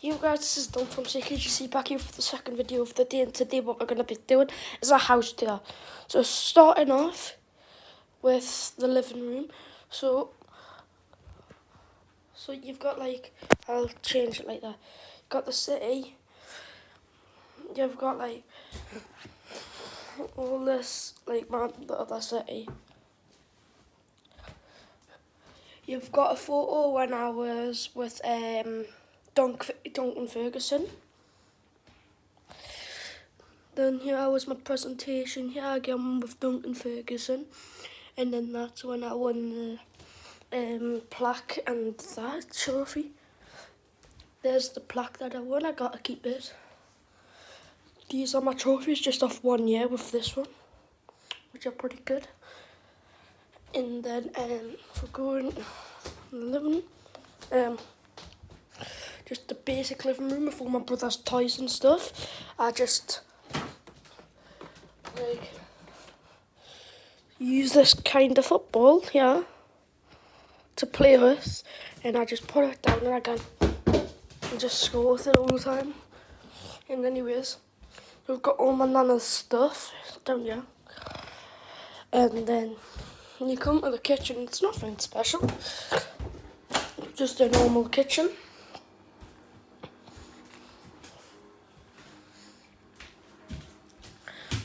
You guys, this is Don from CKGC back here for the second video of the day, and today what we're going to be doing is a house tour. So starting off with the living room. So you've got like, I'll change it like that. You've got the city. You've got like all this, like the other city. You've got a photo when I was with Duncan Ferguson. Then here was my presentation here again with Duncan Ferguson, and then that's when I won the plaque and that trophy. There's the plaque that I won. I got to keep it. These are my trophies just off 1 year with this one, which are pretty good. And then for going in the living room, just the basic living room with all my brother's toys and stuff. I just like use this kind of football here to play with, and I just put it down and I can just score with it all the time. And anyways, we've got all my nana's stuff down here, and then when you come to the kitchen, it's nothing special, just a normal kitchen.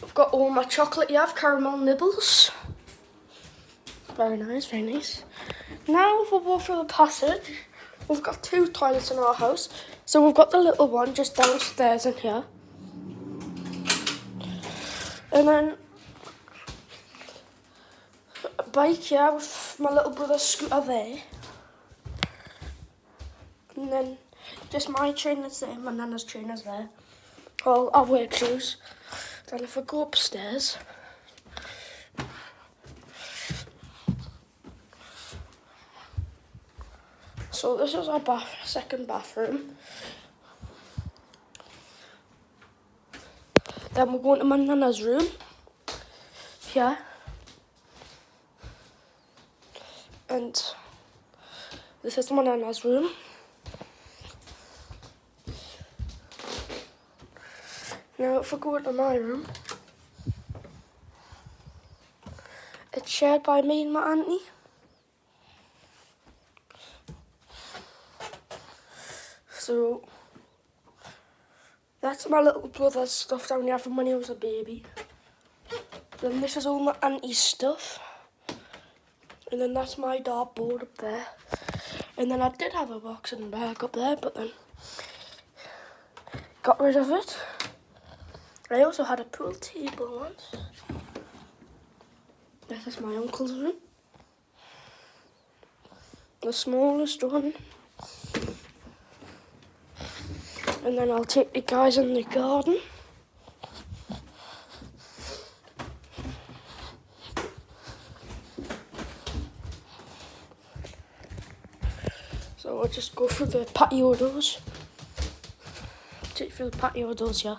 I've got all my chocolate. You have caramel nibbles. Very nice, very nice. Now we'll go through the passage. We've got 2 toilets in our house. So we've got the little one just downstairs in here. And then a bike here with my little brother's scooter there. And then just my trainers there, my nana's trainers there. All our work shoes. Then if I go upstairs, so this is our second bathroom. Then we're going to my nana's room here, and this is my nana's room. Now if I go into my room, it's shared by me and my auntie. So that's my little brother's stuff down here from when he was a baby. Then this is all my auntie's stuff. And then that's my dartboard up there. And then I did have a boxing bag up there, but then got rid of it. I also had a pool table once. This is my uncle's room. The smallest one. And then I'll take you guys in the garden. So I'll just go through the patio doors. Take you through the patio doors here.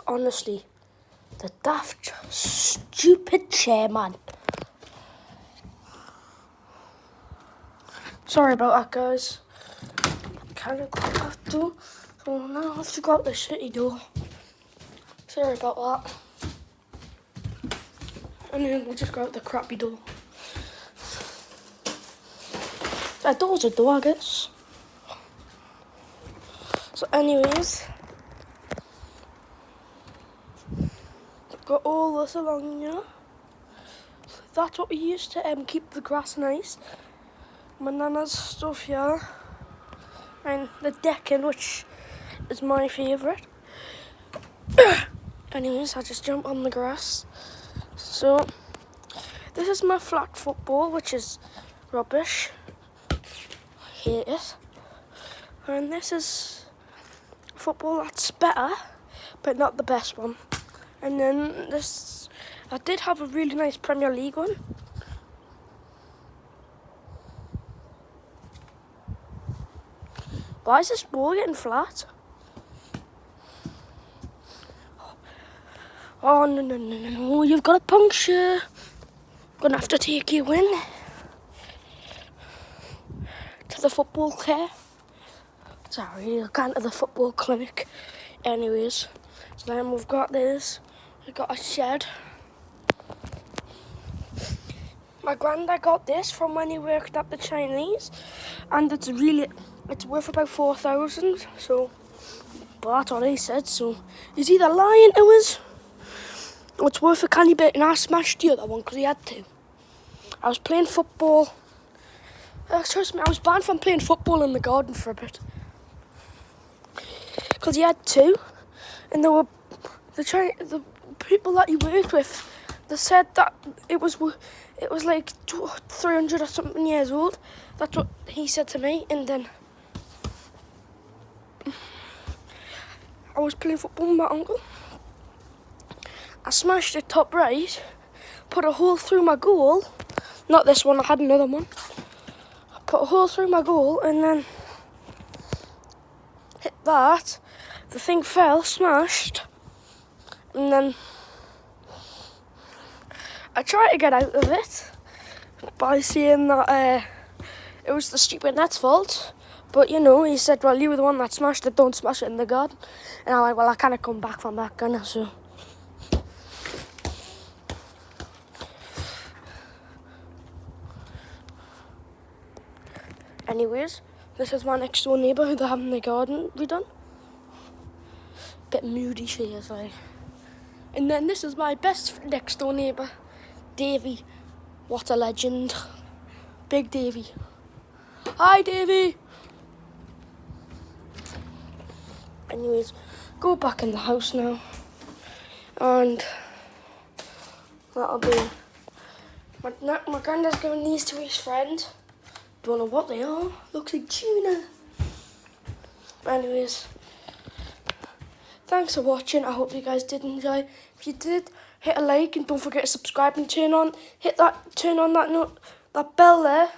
Honestly, the daft, stupid chairman. Sorry about that, guys. Kind of got that door. So now I have to go out the shitty door. Sorry about that. And then we'll just go out the crappy door. That door's a door, I guess. So anyways, got all this along here. That's what we used to keep the grass nice. My nana's stuff here, and the decking, which is my favourite. Anyways, I just jump on the grass. So this is my flag football, which is rubbish. I hate it. And this is football that's better, but not the best one. And then this, I did have a really nice Premier League one. Why is this ball getting flat? Oh, no, you've got a puncture. Gonna have to take you in to the football care. Sorry, I can't to the football clinic. Anyways, so then we've got this. We've got a shed. My granddad got this from when he worked at the Chinese, and it's worth about 4,000. So, but that's what he said. So he's either lying to us, or it's worth a canny bit. And I smashed the other one because he had to. I was playing football. Trust me, I was banned from playing football in the garden for a bit because he had to, and there were the people that he worked with. They said that it was like 300 or something years old. That's what he said to me. And then I was playing football with my uncle. I smashed it top right, put a hole through my goal. Not this one, I had another one. I put a hole through my goal and then hit that. The thing fell, smashed, and then I tried to get out of it by saying that it was the stupid net's fault. But, you know, he said, well, you were the one that smashed it, don't smash it in the garden. And I went, well, I can't come back from that, can I? So anyways, this is my next door neighbour who they're having the garden redone. Bit moody she is, like. And then this is my best next door neighbour, Davey. What a legend. Big Davey. Hi, Davey. Anyways, go back in the house now. And that'll be... My granddad's giving these to his friend. Don't know what they are. Looks like tuna. But anyways, thanks for watching. I hope you guys did enjoy. If you did, hit a like and don't forget to subscribe and turn on that bell there.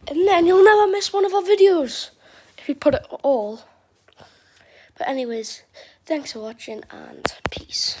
And then you'll never miss one of our videos if you put it all. But anyways, thanks for watching and peace.